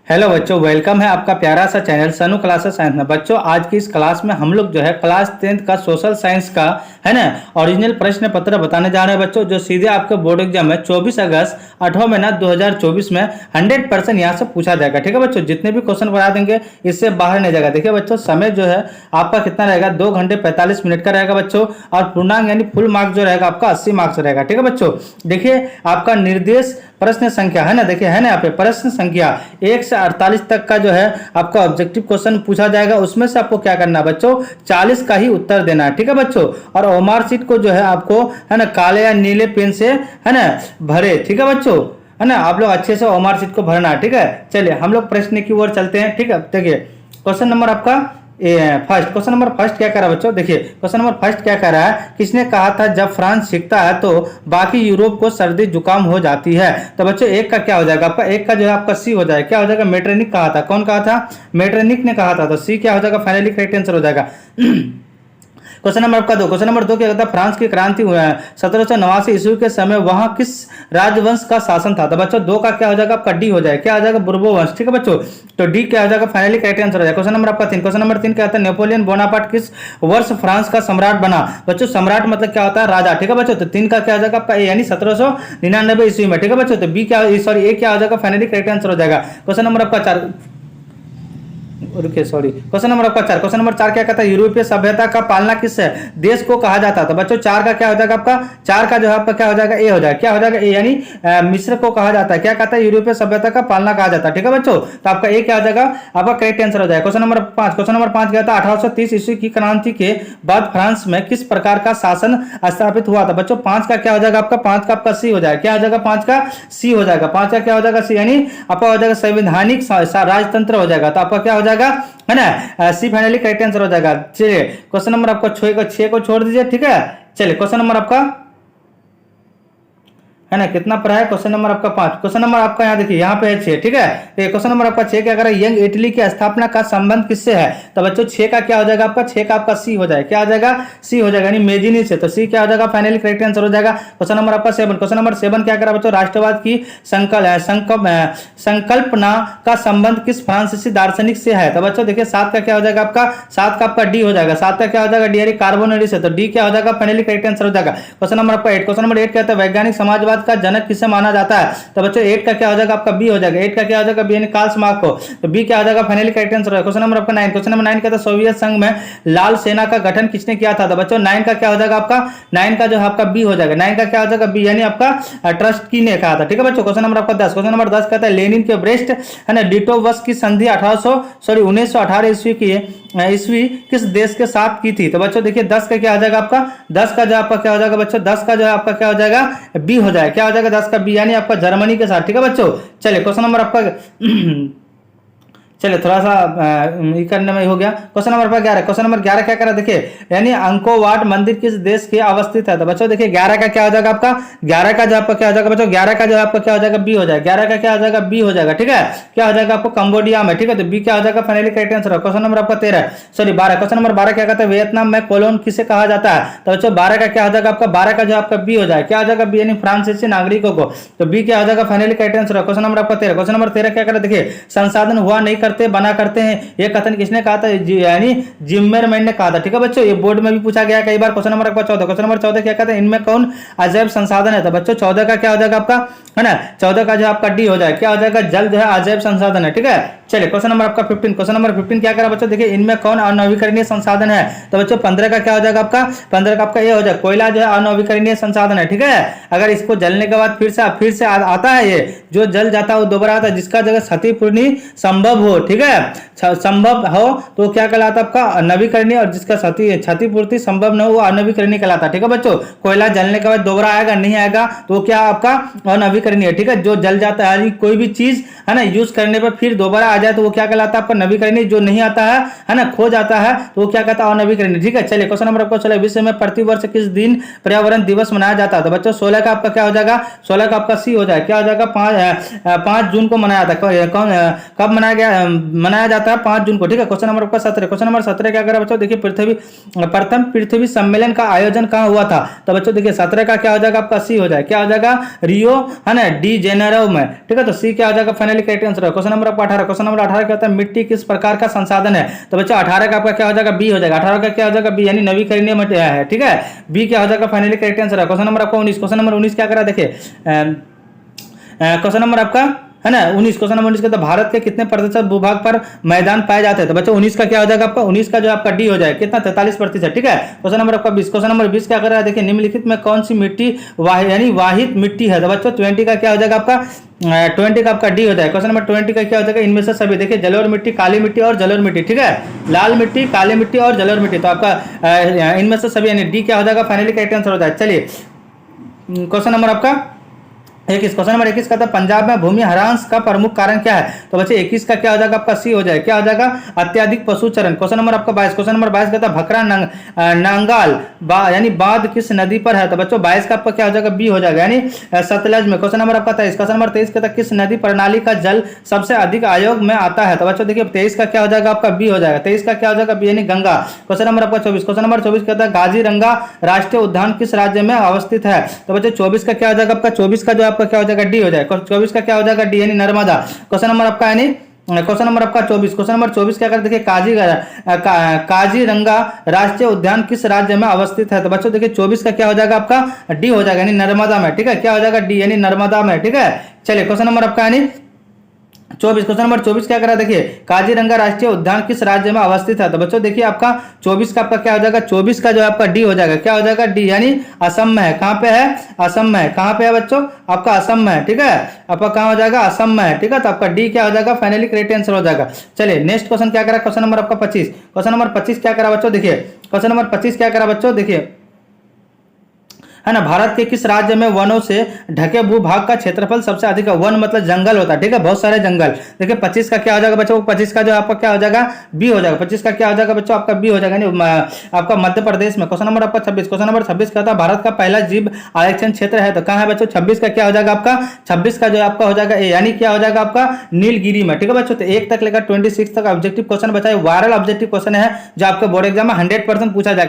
Hello बच्चों, welcome है आपका प्यारा सा चैनल सनु क्लासेस साइंस में। बच्चों, आज की इस क्लास में हम लोग जो है क्लास 10th का सोशल साइंस का है ना ओरिजिनल प्रश्न पत्र बताने जा रहे हैं बच्चों, जो सीधे आपके बोर्ड एग्जाम में 24 अगस्त 8वां महीना 2024 में 100% यहाँ से पूछा जाएगा। ठीक है बच्चों, जितने भी क्वेश्चन बता देंगे इससे बाहर नहीं जाएगा। देखिए बच्चों, समय जो है आपका कितना रहेगा, 2 घंटे 45 मिनट का रहेगा बच्चों, और पूर्णांक यानी फुल मार्क्स जो रहेगा आपका 80 मार्क्स रहेगा। ठीक है बच्चों, देखिए आपका निर्देश प्रश्न संख्या है ना, देखिए है ना यहाँ पे प्रश्न संख्या 1 से 48 तक का जो है आपका ऑब्जेक्टिव क्वेश्चन पूछा जाएगा। उसमें से आपको क्या करना है बच्चों, 40 का ही उत्तर देना है। ठीक है बच्चों, और ओमार शीट को जो है आपको है ना काले या नीले पेन से है ना भरे। ठीक है बच्चों, है ना, आप लोग अच्छे से ओमार शीट को भरना है। ठीक है, चलिए हम लोग प्रश्न की ओर चलते हैं। ठीक है, देखिए क्वेश्चन नंबर आपका फर्स्ट, क्वेश्चन नंबर फर्स्ट क्या कह रहा है बच्चों, देखिए क्वेश्चन नंबर फर्स्ट क्या कह रहा है, किसने कहा था जब फ्रांस सीखता है तो बाकी यूरोप को सर्दी जुकाम हो जाती है। तो बच्चों एक का क्या हो जाएगा आपका, एक का जो है आपका सी हो जाएगा, क्या हो जाएगा, मेटरनिक कहा था। कौन कहा था, मेटरनिक ने कहा था, तो सी क्या हो जाएगा, फाइनली करेक्ट आंसर हो जाएगा। क्वेश्चन नंबर आपका 2, क्वेश्चन नंबर 2 क्या कहता है, फ्रांस की क्रांति 1789 ईस्वी के समय वहां किस राजवंश का शासन था। तो बच्चों 2 का क्या हो जाएगा आपका डी हो जाएगा, क्या हो जाएगा, बुर्बो वंश। ठीक है बच्चों, तो डी क्या हो जाएगा, फाइनली करेक्ट आंसर हो जाएगा। क्वेश्चन नंबर आपका 3, क्वेश्चन नंबर 3 क्या कहता है, नेपोलियन बोनापार्ट किस वर्ष फ्रांस का सम्राट बना। बच्चों सम्राट मतलब क्या होता है, राजा। ठीक है बच्चों, तो 3 का क्या हो जाएगा आपका ए यानी 1799 ईस्वी में। ठीक है बच्चों, तो बी क्या, सॉरी ए क्या हो जाएगा, फाइनली करेक्ट आंसर हो जाएगा। क्वेश्चन नंबर आपका 4, रुकिए सॉरी, क्वेश्चन नंबर आपका 4, क्वेश्चन नंबर 4 क्या कहता है, यूरोपीय सभ्यता का पालना किस देश को कहा जाता था। बच्चों 4 का क्या हो जाएगा आपका, 4 का जो है आपका क्या हो जाएगा, ए हो जाएगा, क्या हो जाएगा, ए यानी मिस्र को कहा जाता है। क्या कहता है, यूरोपीय सभ्यता का पालना कहा जाता है। ठीक है बच्चों, तो आपका ए क्या हो जाएगा, आपका करेक्ट आंसर हो जाएगा। क्वेश्चन नंबर 5, क्वेश्चन नंबर 5 क्या था, 1830 ईस्वी की क्रांति के बाद फ्रांस में किस प्रकार का शासन स्थापित हुआ था। बच्चों 5 का क्या हो जाएगा आपका, 5 का आपका सी हो जाएगा, क्या हो जाएगा, 5 का सी हो जाएगा, 5 का क्या हो जाएगा, सी यानी आपका हो जाएगा संवैधानिक राजतंत्र हो जाएगा। तो आपका क्या हो जाएगा, है ना, सी फाइनली करेक्ट आंसर हो जाएगा। चलिए क्वेश्चन नंबर आपका 6 को छोड़ दीजिए। ठीक है, चलिए क्वेश्चन नंबर आपका है ना कितना पढ़ा है, क्वेश्चन नंबर आपका 5, क्वेश्चन नंबर आपका यहाँ देखिए यहाँ पे है 6। ठीक है, तो क्वेश्चन नंबर आपका 6 क्या कर रहा है, यंग इटली की स्थापना का संबंध किससे है। तो बच्चों 6 का क्या हो जाएगा आपका, 6 का आपका सी हो जाएगा, क्या हो जाएगा, सी हो जाएगा यानी मेजिनी से। तो सी क्या हो जाएगा, फाइनली करेक्ट आंसर हो जाएगा। क्वेश्चन नंबर आपका 7, क्वेश्चन नंबर 7 क्या करा बच्चों, राष्ट्रवाद की संकल्पना का संबंध किस फ्रांसीसी दार्शनिक से है। तो बच्चों देखिए 7 का क्या हो जाएगा आपका, 7 का आपका डी हो जाएगा, 7 का क्या हो जाएगा, डी यानी कार्बोनेरी से। तो डी क्या हो जाएगा, फाइनली करेक्ट आंसर हो जाएगा। क्वेश्चन नंबर आपका 8, क्वेश्चन नंबर 8 कहता है वैज्ञानिक समाजवाद का जनक किसे माना जाता है। तो बच्चों 8 का क्या हो जाएगा आपका, बी हो जाएगा, 8 का क्या हो जाएगा, बी यानी कार्ल मार्क्स को। तो बी क्या हो जाएगा, फाइनली करेक्ट आंसर है। क्वेश्चन नंबर आपका 9, क्वेश्चन नंबर 9 कहता है सोवियत संघ में लाल सेना का गठन किसने किया था। तो बच्चों 9 का क्या हो जाएगा आपका, 9 का जो है आपका बी हो जाएगा, 9 का क्या हो जाएगा, बी यानी आपका ट्रस्ट की ने कहा था। ठीक है बच्चों, क्वेश्चन नंबर आपका 10, क्वेश्चन नंबर 10 कहता है लेनिन के ब्रेस्ट है ना डिटोवस की संधि 1918 ईस्वी किस देश के साथ की थी। तो बच्चों देखिए 10 का क्या हो जाएगा आपका, 10 का जो आपका क्या हो जाएगा बच्चों, 10 का जो है आपका क्या हो जाएगा, बी हो जाएगा, क्या हो जाएगा, 10 का बी यानी आपका जर्मनी के साथ। ठीक है बच्चों, चलिए क्वेश्चन नंबर आपका चलिए थोड़ा सा ये करने में हो गया। क्वेश्चन नंबर 11, क्वेश्चन नंबर 11 क्या करा देखिए, यानी अंकोवाट मंदिर किस देश के अवस्थित है। तो बच्चों देखिए 11 का क्या हो जाएगा आपका, 11 का जो आपका क्या हो जाएगा बच्चों, 11 का जो आपका क्या हो जाएगा, बी हो जाएगा, 11 का क्या हो जाएगा, बी हो जाएगा। ठीक है, क्या हो जाएगा आपको, कंबोडिया में। ठीक है, तो बी क्या हो जाएगा, फाइनली करेक्ट आंसर है। क्वेश्चन नंबर आपका 12, क्वेश्चन नंबर 12 क्या कहता है वियतनाम में कोलोन किसे कहा जाता है। तो बच्चों 12 का क्या हो जाएगा आपका, 12 का जो आपका बी हो जाएगा, क्या हो जाएगा, बी यानी फ्रांसीसी नागरिकों को। तो बी क्या हो जाएगा, फाइनली करेक्ट आंसर है। क्वेश्चन नंबर आपका 13, क्वेश्चन नंबर 13 क्या करा देखिए, संसाधन हुआ नहीं करते बना करते हैं, ये कथन किसने कहा था, यानी जिम्मेरमैन ने कहा था। ठीक है बच्चों, ये बोर्ड में भी पूछा गया कई बार। क्वेश्चन नंबर आपका 14, क्वेश्चन नंबर 14 क्या कहते हैं इनमें कौन अजैब संसाधन है। तो बच्चों 14 का क्या हो जाएगा आपका, है ना, 14 का जो आपका डी हो जाएगा, क्या हो जाएगा, जल जो है अजैब संसाधन है। ठीक है, चलिए क्वेश्चन नंबर आपका 15, क्वेश्चन नंबर 15 क्या करा बच्चों देखिए, इनमें कौन अनवीकरणीय संसाधन है। तो बच्चों 15 का क्या हो जाएगा आपका, 15 का आपका ये हो जाएगा कोयला जो है अनवीकरणीय संसाधन है। ठीक है, अगर इसको जलने के बाद फिर से आता है, ये जो जल जाता है वो दोबारा आता है, जिसका जगह क्षतिपूर्ति संभव हो। ठीक है, संभव हो तो क्या कहलाता है आपका नवीकरणीय, और जिसका क्षतिपूर्ति संभव न हो वो अनवीकरणीय कहलाता है। ठीक है बच्चों, कोयला जलने के बाद दोबारा आएगा नहीं आएगा तो क्या आपका अनवीकरणीय। ठीक है, जो जल जाता है कोई भी चीज है ना यूज करने पर फिर दोबारा आ जाए तो वो क्या कहलाता है आपका नवीकरणीय, जो नहीं आता है ना खो जाता है तो वो क्या कहता है अनवीकरणीय। ठीक है, चलिए क्वेश्चन नंबर आपको 16, विश्व में प्रतिवर्ष किस दिन पर्यावरण दिवस मनाया जाता है। तो बच्चों 16 का आपका क्या हो जाएगा, 16 का आपका सी हो जाएगा, क्या हो जाएगा, 5 जून को मनाया था। कब मनाया गया, मनाया जाता है 5 जून को, ठीक है। क्वेश्चन नंबर आपका 17, क्वेश्चन नंबर 17 क्या करा बच्चों, देखिए प्रथम पृथ्वी सम्मेलन का आयोजन कहाँ हुआ था? तो बच्चों देखिए 17 का क्या हो जाएगा आपका, सी हो जाएगा, क्या हो जाएगा, रियो है ना डी जेनेरो में, ठीक है। तो सी क्या हो जाएगा finally correct answer. Question number आपका 18, क्वेश्चन नंबर 18 क्या होता है, मिट्टी किस प्रकार का संसाधन है? तो बच्चों 18 का आपका क्या हो जाएगा, बी हो जाएगा, 18 का क्या हो जाएगा, बी यानी नवीकरणीय है, ठीक है। बी क्या हो जाएगा फाइनली करेक्ट आंसर है। क्वेश्चन नंबर आपका 19, क्वेश्चन नंबर 19 क्या करा देखिए, क्वेश्चन नंबर आपका है ना 19, क्वेश्चन नंबर 19 का, तो भारत के कितने प्रतिशत भूभाग पर मैदान पाए जाते हैं? तो बच्चों 19 का क्या हो जाएगा आपका, 19 का जो आपका डी हो जाएगा कितना, 43%, ठीक है। क्वेश्चन नंबर आपका 20, क्वेश्चन नंबर 20 क्या कर रहा है देखिए, निम्नलिखित में कौन सी मिट्टी यानी वाहिद मिट्टी है? तो बच्चों 20 का क्या हो जाएगा आपका, 20 का आपका डी हो जाएगा। क्वेश्चन नंबर 20 का क्या हो जाएगा, इनमें से सभी, देखिए जलोढ़ मिट्टी, काली मिट्टी और जलोढ़ मिट्टी, ठीक है। लाल मिट्टी, काली मिट्टी और जलोढ़ मिट्टी, तो आपका इनमें से सभी यानी डी क्या हो जाएगा फाइनली करेक्ट आंसर हो जाएगा। चलिए क्वेश्चन नंबर आपका 21, क्वेश्चन नंबर 21 का था, पंजाब में भूमि ह्रास का प्रमुख कारण क्या है? तो बच्चे 21 का क्या हो जाएगा आपका, सी हो जाएगा, क्या हो जाएगा, अत्यधिक पशुचरण। क्वेश्चन नंबर आपका 22, क्वेश्चन नंबर 22 का था, भखरा नांगाल यानी बांध किस नदी पर है? तो बच्चों 22 का आपका क्या हो जाएगा, बी हो जाएगा, यानी सतलज में। क्वेश्चन नंबर आपका 23, क्वेश्चन नंबर 23 का था, किस नदी प्रणाली का जल सबसे अधिक आयोग में आता है? तो बच्चों देखिए 23 का क्या हो जाएगा आपका, बी हो जाएगा, 23 का क्या हो जाएगा, बी यानी गंगा। क्वेश्चन नंबर आपका 24, क्वेश्चन नंबर 24 का था, काजीरंगा राष्ट्रीय उद्यान किस राज्य में अवस्थित है? तो बच्चों 24 का क्या हो जाएगा आपका, 24 का जो आपका क्या हो जाएगा, डी हो जाएगा। 24 का क्या हो जाएगा, डी यानी नर्मदा। क्वेश्चन नंबर आपका यानी क्वेश्चन नंबर आपका 24, क्वेश्चन नंबर 24 क्या कर देखिए, काजीरंगा राष्ट्रीय उद्यान किस राज्य में अवस्थित है? तो बच्चों देखिए 24 का क्या हो जाएगा आपका, डी हो जाएगा, यानी नर्मदा में, ठीक है। क्या हो जाएगा, डी यानी नर्मदा में, ठीक है। चलिए क्वेश्चन नंबर आपका यानी 24, क्वेश्चन नंबर 24 क्या करा देखिए, काजीरंगा राष्ट्रीय उद्यान किस राज्य में अवस्थित है? तो बच्चों देखिए आपका 24 का आपका क्या हो जाएगा, 24 का जो आपका डी हो जाएगा, क्या हो जाएगा, डी यानी असम में है। कहां पे है, असम में है। कहां पे है बच्चों, आपका असम में है, ठीक है। आपका कहां हो जाएगा, असम में है, ठीक है। तो आपका डी क्या हो जाएगा फाइनली करेक्ट आंसर हो जाएगा। चलिए नेक्स्ट क्वेश्चन क्या करा, क्वेश्चन नंबर आपका 25, क्वेश्चन नंबर 25 क्या करा बच्चों देखिए, क्वेश्चन नंबर 25 क्या करा बच्चों देखिए, है ना, भारत के किस राज्य में वनों से ढके भूभाग का क्षेत्रफल सबसे अधिक है? वन मतलब जंगल होता है, ठीक है, बहुत सारे जंगल। देखिए 25 का क्या हो जाएगा बच्चों, 25 का जो आपका क्या हो जाएगा, बी हो जाएगा। 25 का क्या हो जाएगा बच्चों, आपका बी हो जाएगा, आपका मध्य प्रदेश में। क्वेश्चन नंबर आपका 26, क्वेश्चन नंबर 26 का था, भारत का पहला जीव आरक्षण क्षेत्र है, तो कहां है बच्चों? 26 का क्या हो जाएगा आपका, 26 का जो आपका हो जाएगा ए, यानी क्या हो जाएगा आपका, नीलगिरी में, ठीक है बच्चों। तो 1 तक लेकर 26 तक ऑब्जेक्टिव क्वेश्चन बचा है, वायरल ऑब्जेक्टिव क्वेश्चन है जो आपके बोर्ड एग्जाम में 100% पूछा जाएगा।